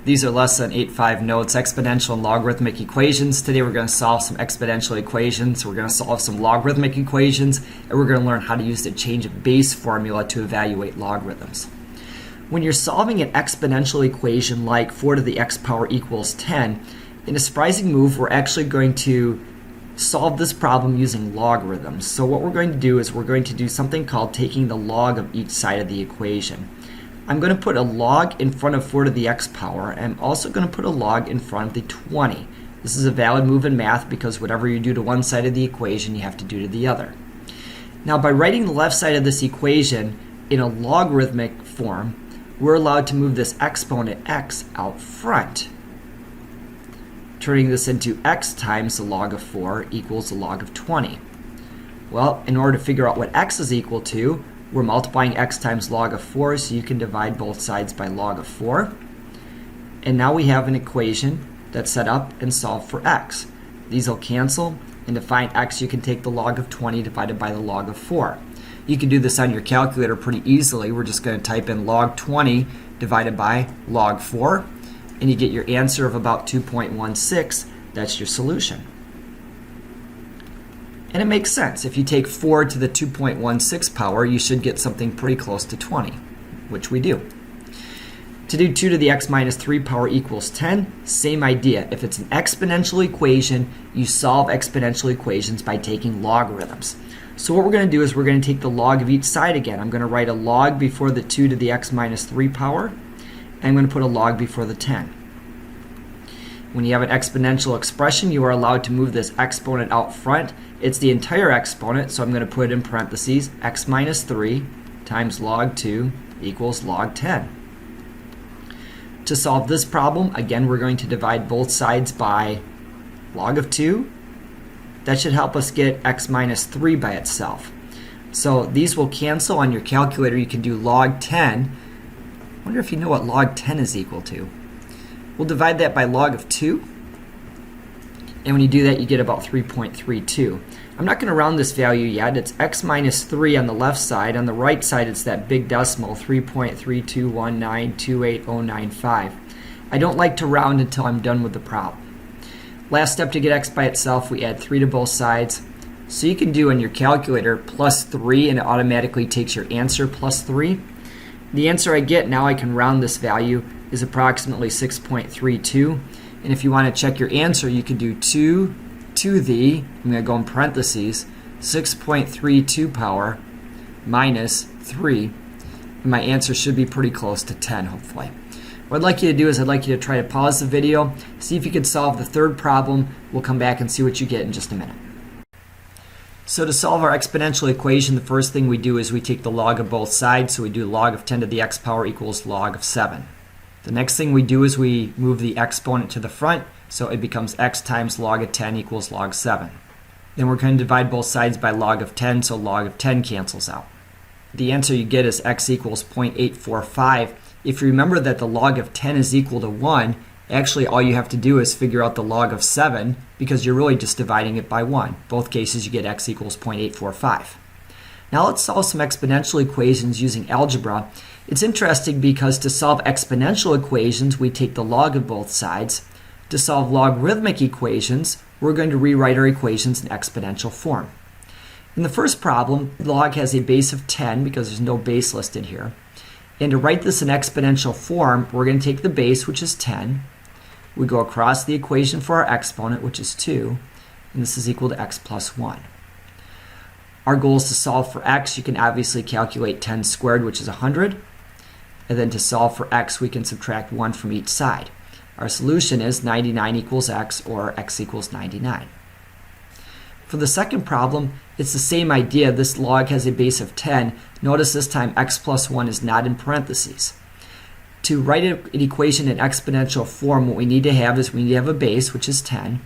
These are lesson 8.5 notes, exponential and logarithmic equations. Today we're going to solve some exponential equations, we're going to solve some logarithmic equations, and we're going to learn how to use the change of base formula to evaluate logarithms. When you're solving an exponential equation like 4 to the x power equals 10, in a surprising move, we're actually going to solve this problem using logarithms. So what we're going to do is we're going to do something called taking the log of each side of the equation. I'm going to put a log in front of 4 to the x power. I'm also going to put a log in front of the 20. This is a valid move in math because whatever you do to one side of the equation, you have to do to the other. Now, by writing the left side of this equation in a logarithmic form, we're allowed to move this exponent x out front, turning this into x times the log of 4 equals the log of 20. Well, in order to figure out what x is equal to, we're multiplying x times log of 4, so you can divide both sides by log of 4. And now we have an equation that's set up and solved for x. These will cancel, and to find x, you can take the log of 20 divided by the log of 4. You can do this on your calculator pretty easily. We're just going to type in log 20 divided by log 4, and you get your answer of about 2.16. That's your solution. And it makes sense. If you take 4 to the 2.16 power, you should get something pretty close to 20, which we do. To do 2 to the x minus 3 power equals 10, same idea. If it's an exponential equation, you solve exponential equations by taking logarithms. So what we're going to do is we're going to take the log of each side again. I'm going to write a log before the 2 to the x minus 3 power, and I'm going to put a log before the 10. When you have an exponential expression, you are allowed to move this exponent out front. It's the entire exponent, so I'm going to put it in parentheses, x minus 3 times log 2 equals log 10. To solve this problem, again, we're going to divide both sides by log of 2. That should help us get x minus 3 by itself. So these will cancel on your calculator. You can do log 10. I wonder if you know what log 10 is equal to. We'll divide that by log of 2. And when you do that, you get about 3.32. I'm not going to round this value yet. It's x minus 3 on the left side. On the right side, it's that big decimal, 3.321928095. I don't like to round until I'm done with the problem. Last step to get x by itself, we add 3 to both sides. So you can do on your calculator plus 3, and it automatically takes your answer plus 3. The answer I get, now I can round this value, is approximately 6.32. And if you want to check your answer, you can do 2 to the, I'm going to go in parentheses, 6.32 power minus 3. And my answer should be pretty close to 10, hopefully. What I'd like you to do is I'd like you to try to pause the video, see if you can solve the third problem. We'll come back and see what you get in just a minute. So to solve our exponential equation, the first thing we do is we take the log of both sides. So we do log of 10 to the x power equals log of 7. The next thing we do is we move the exponent to the front, so it becomes x times log of 10 equals log 7. Then we're going to divide both sides by log of 10, so log of 10 cancels out. The answer you get is x equals 0.845. If you remember that the log of 10 is equal to 1, actually all you have to do is figure out the log of 7 because you're really just dividing it by 1. Both cases you get x equals 0.845. Now let's solve some exponential equations using algebra. It's interesting because to solve exponential equations, we take the log of both sides. To solve logarithmic equations, we're going to rewrite our equations in exponential form. In the first problem, the log has a base of 10 because there's no base listed here. And to write this in exponential form, we're going to take the base, which is 10. We go across the equation for our exponent, which is 2. And this is equal to x plus 1. Our goal is to solve for x. You can obviously calculate 10 squared, which is 100. And then to solve for x, we can subtract 1 from each side. Our solution is 99 equals x, or x equals 99. For the second problem, it's the same idea. This log has a base of 10. Notice this time x plus 1 is not in parentheses. To write an equation in exponential form, what we need to have is we need to have a base, which is 10.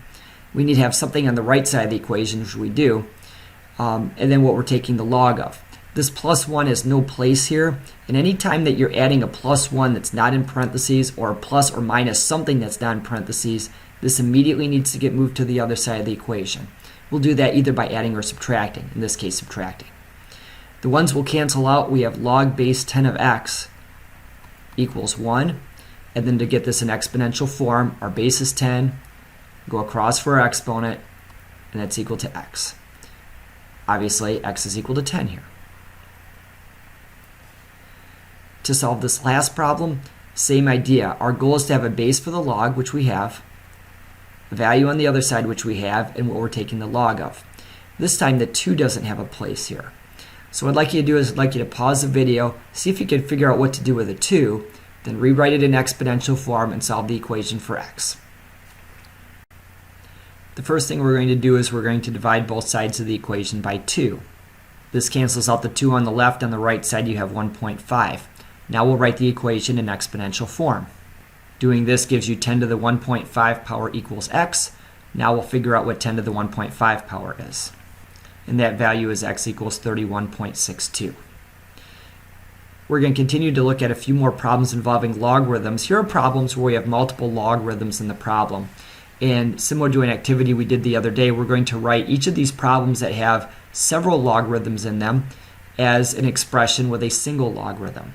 We need to have something on the right side of the equation, which we do. And then what we're taking the log of. This plus 1 has no place here, and any time that you're adding a plus 1 that's not in parentheses or a plus or minus something that's not in parentheses, this immediately needs to get moved to the other side of the equation. We'll do that either by adding or subtracting, in this case subtracting. The ones will cancel out. We have log base 10 of x equals 1, And then to get this in exponential form, our base is 10, go across for our exponent, and that's equal to x. Obviously, x is equal to 10 here. To solve this last problem, same idea. Our goal is to have a base for the log, which we have, a value on the other side, which we have, and what we're taking the log of. This time, the 2 doesn't have a place here. So what I'd like you to do is I'd like you to pause the video, see if you can figure out what to do with a 2, then rewrite it in exponential form and solve the equation for x. The first thing we're going to do is we're going to divide both sides of the equation by 2. This cancels out the 2 on the left. On the right side, you have 1.5. Now we'll write the equation in exponential form. Doing this gives you 10 to the 1.5 power equals x. Now we'll figure out what 10 to the 1.5 power is. And that value is x equals 31.62. We're going to continue to look at a few more problems involving logarithms. Here are problems where we have multiple logarithms in the problem. And similar to an activity we did the other day, we're going to write each of these problems that have several logarithms in them as an expression with a single logarithm.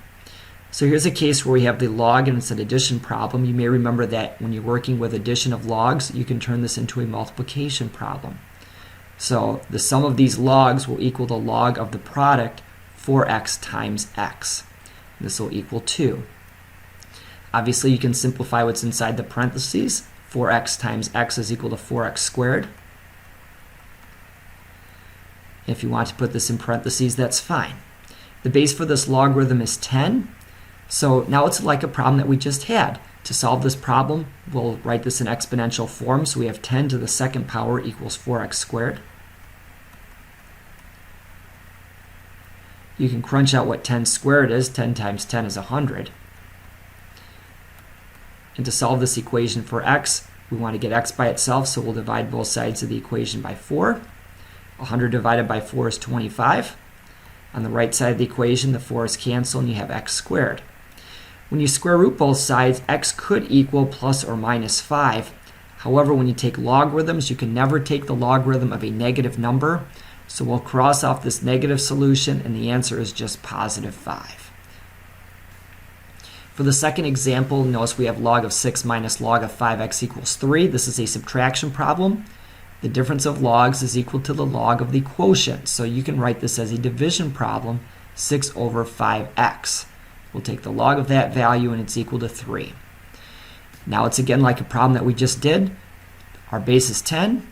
So here's a case where we have the log and it's an addition problem. You may remember that when you're working with addition of logs, you can turn this into a multiplication problem. So the sum of these logs will equal the log of the product 4x times x. This will equal 2. Obviously, you can simplify what's inside the parentheses. 4x times x is equal to 4x squared. If you want to put this in parentheses, that's fine. The base for this logarithm is 10. So now it's like a problem that we just had. To solve this problem, we'll write this in exponential form. So we have 10 to the second power equals 4x squared. You can crunch out what 10 squared is. 10 times 10 is 100. And to solve this equation for x, we want to get x by itself, so we'll divide both sides of the equation by 4. 100 divided by 4 is 25. On the right side of the equation, the 4's cancel and you have x squared. When you square root both sides, x could equal plus or minus 5. However, when you take logarithms, you can never take the logarithm of a negative number. So we'll cross off this negative solution, and the answer is just positive 5. For the second example, notice we have log of 6 minus log of 5x equals 3. This is a subtraction problem. The difference of logs is equal to the log of the quotient. So you can write this as a division problem, 6 over 5x. We'll take the log of that value and it's equal to 3. Now it's again like a problem that we just did. Our base is 10.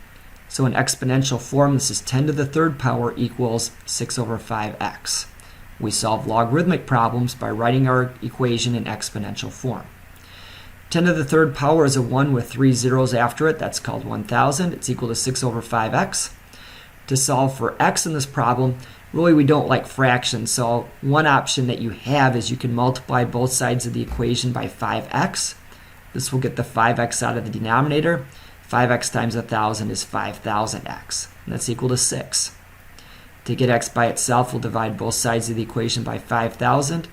So in exponential form, this is 10 to the third power equals 6 over 5x. We solve logarithmic problems by writing our equation in exponential form. 10 to the third power is a 1 with 3 zeros after it. That's called 1,000. It's equal to 6 over 5x. To solve for x in this problem, really we don't like fractions. So one option that you have is you can multiply both sides of the equation by 5x. This will get the 5x out of the denominator. 5x times 1,000 is 5,000x. And that's equal to 6. To get x by itself, we'll divide both sides of the equation by 5,000.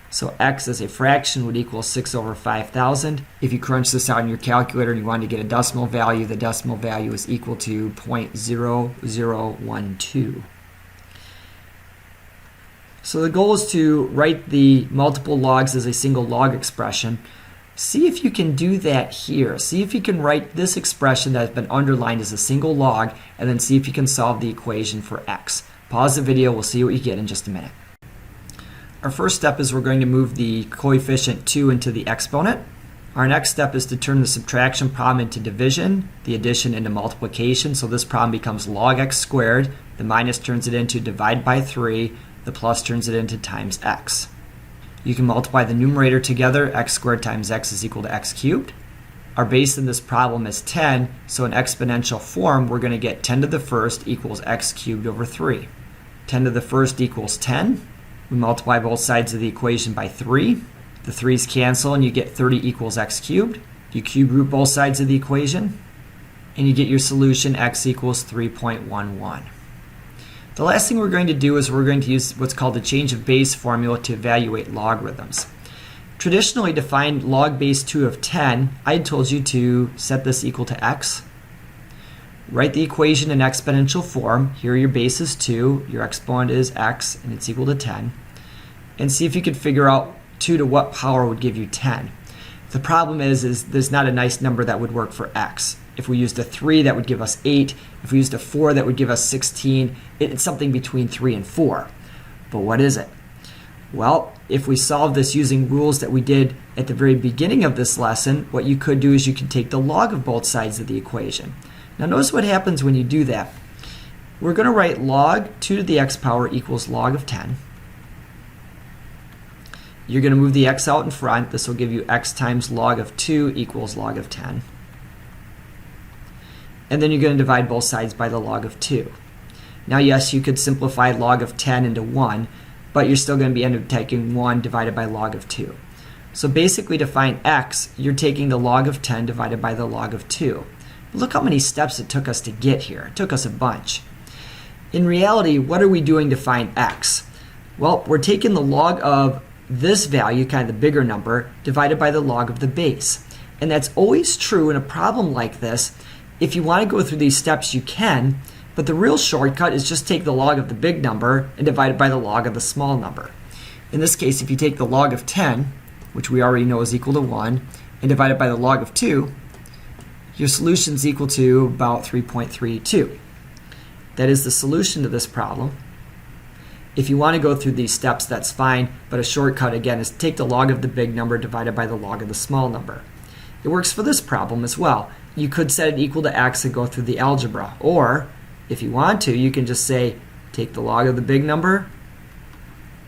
So x as a fraction would equal 6 over 5,000. If you crunch this out in your calculator and you want to get a decimal value, the decimal value is equal to 0.0012. So the goal is to write the multiple logs as a single log expression. See if you can do that here. See if you can write this expression that has been underlined as a single log, and then see if you can solve the equation for x. Pause the video, we'll see what you get in just a minute. Our first step is we're going to move the coefficient 2 into the exponent. Our next step is to turn the subtraction problem into division, the addition into multiplication. So this problem becomes log x squared. The minus turns it into divide by 3. The plus turns it into times x. You can multiply the numerator together. X squared times x is equal to x cubed. Our base in this problem is 10. So in exponential form, we're going to get 10 to the first equals x cubed over 3. 10 to the first equals 10. We multiply both sides of the equation by 3. The 3's cancel and you get 30 equals x cubed. You cube root both sides of the equation and you get your solution, x equals 3.11. The last thing we're going to do is we're going to use what's called the change of base formula to evaluate logarithms. Traditionally, to find log base 2 of 10, I had told you to set this equal to x. Write the equation in exponential form. Here your base is 2, your exponent is x, and it's equal to 10. And see if you could figure out 2 to what power would give you 10. The problem is there's not a nice number that would work for x. If we used a 3, that would give us 8. If we used a 4, that would give us 16. It's something between 3 and 4. But what is it? Well, if we solve this using rules that we did at the very beginning of this lesson, what you could do is you can take the log of both sides of the equation. Now notice what happens when you do that. We're going to write log 2 to the x power equals log of 10. You're going to move the x out in front. This will give you x times log of 2 equals log of 10. And then you're going to divide both sides by the log of 2. Now yes, you could simplify log of 10 into 1, but you're still going to end up taking 1 divided by log of 2. So basically to find x, you're taking the log of 10 divided by the log of 2. Look how many steps it took us to get here. It took us a bunch. In reality, what are we doing to find x? Well, we're taking the log of this value, kind of the bigger number, divided by the log of the base. And that's always true in a problem like this. If you want to go through these steps, you can, but the real shortcut is just take the log of the big number and divide it by the log of the small number. In this case, if you take the log of 10, which we already know is equal to 1, and divide it by the log of 2, your solution is equal to about 3.32. That is the solution to this problem. If you want to go through these steps, that's fine, but a shortcut, again, is take the log of the big number divided by the log of the small number. It works for this problem as well. You could set it equal to x and go through the algebra, or if you want to, you can just say take the log of the big number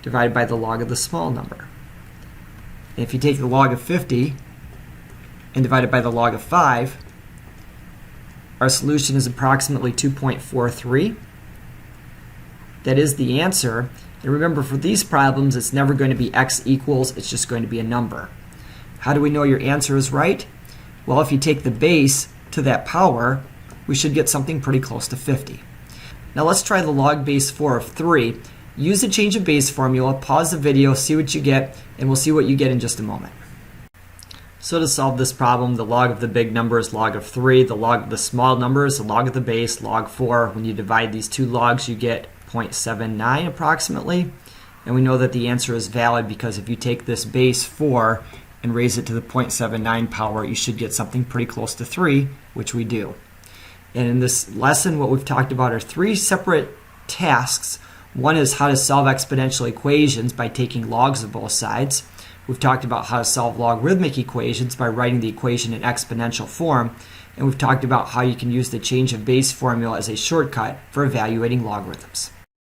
divided by the log of the small number. And if you take the log of 50 and divide it by the log of 5, our solution is approximately 2.43. That is the answer. And remember, for these problems, it's never going to be x equals, it's just going to be a number. How do we know your answer is right? Well, if you take the base to that power, we should get something pretty close to 50. Now let's try the log base 4 of 3. Use the change of base formula, pause the video, see what you get, and we'll see what you get in just a moment. So to solve this problem, the log of the big number is log of 3. The log of the small number is the log of the base, log 4. When you divide these two logs, you get 0.79 approximately. And we know that the answer is valid because if you take this base 4 and raise it to the 0.79 power, you should get something pretty close to 3, which we do. And in this lesson, what we've talked about are 3 separate tasks. One is how to solve exponential equations by taking logs of both sides. We've talked about how to solve logarithmic equations by writing the equation in exponential form. And we've talked about how you can use the change of base formula as a shortcut for evaluating logarithms.